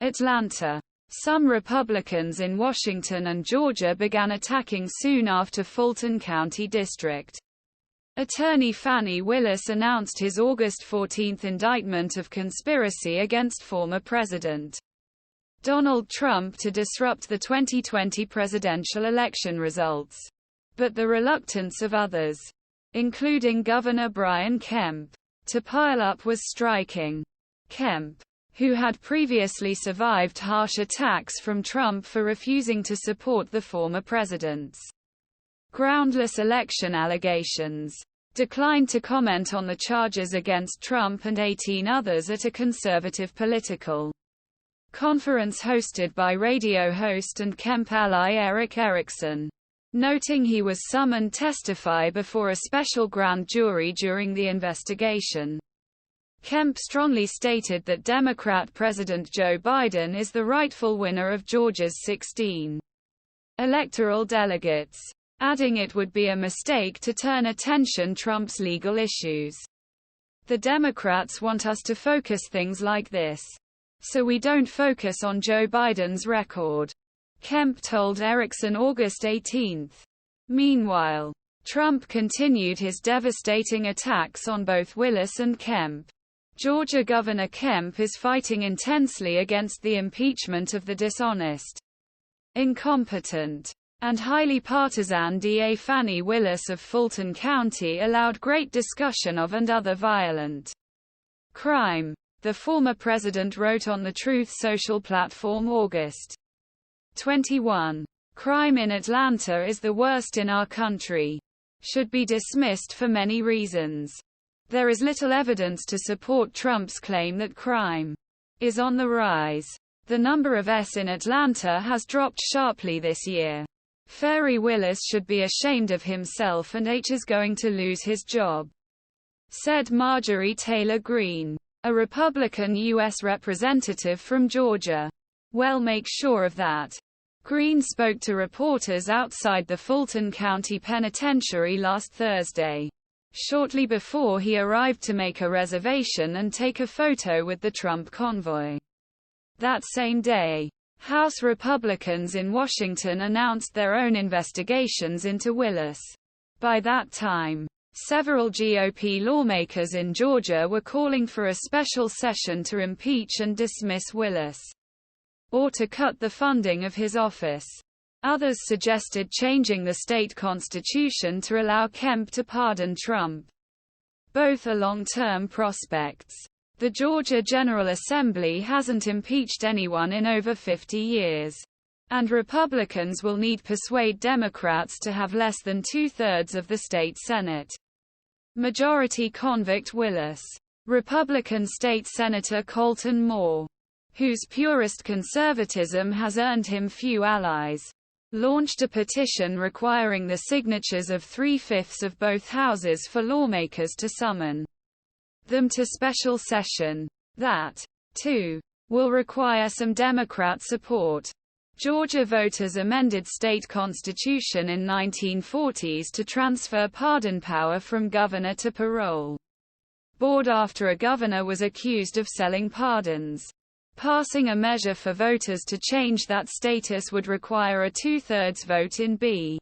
Atlanta. Some Republicans in Washington and Georgia began attacking soon after Fulton County District Attorney Fani Willis announced his August 14 indictment of conspiracy against former President Donald Trump to disrupt the 2020 presidential election results. But the reluctance of others, including Governor Brian Kemp, to pile up was striking. Kemp, who had previously survived harsh attacks from Trump for refusing to support the former president's groundless election allegations, declined to comment on the charges against Trump and 18 others at a conservative political conference hosted by radio host and Kemp ally Erick Erickson, noting he was summoned to testify before a special grand jury during the investigation. Kemp strongly stated that Democrat President Joe Biden is the rightful winner of Georgia's 16 electoral delegates, adding it would be a mistake to turn attention to Trump's legal issues. The Democrats want us to focus things like this, so we don't focus on Joe Biden's record, Kemp told Erickson August 18. Meanwhile, Trump continued his devastating attacks on both Willis and Kemp. Georgia Governor Kemp is fighting intensely against the impeachment of the dishonest, incompetent, and highly partisan DA Fani Willis of Fulton County allowed great discussion of and other violent crime, the former president wrote on the Truth Social platform August 21. Crime in Atlanta is the worst in our country. Should be dismissed for many reasons. There is little evidence to support Trump's claim that crime is on the rise. The number of S in Atlanta has dropped sharply this year. Fani Willis should be ashamed of himself and H is going to lose his job, said Marjorie Taylor Greene, a Republican U.S. representative from Georgia. Well, make sure of that. Greene spoke to reporters outside the Fulton County Penitentiary last Thursday, shortly before he arrived to make a reservation and take a photo with the Trump convoy. That same day, House Republicans in Washington announced their own investigations into Willis. By that time, several GOP lawmakers in Georgia were calling for a special session to impeach and dismiss Willis, or to cut the funding of his office. Others suggested changing the state constitution to allow Kemp to pardon Trump. Both are long-term prospects. The Georgia General Assembly hasn't impeached anyone in over 50 years. And Republicans will need persuade Democrats to have less than two-thirds of the state Senate majority convict Willis. Republican State Senator Colton Moore, whose purist conservatism has earned him few allies, launched a petition requiring the signatures of 3/5 of both houses for lawmakers to summon them to special session. That, too, will require some Democrat support. Georgia voters amended state constitution in 1940s to transfer pardon power from governor to parole board after a governor was accused of selling pardons. Passing a measure for voters to change that status would require a two-thirds vote in B.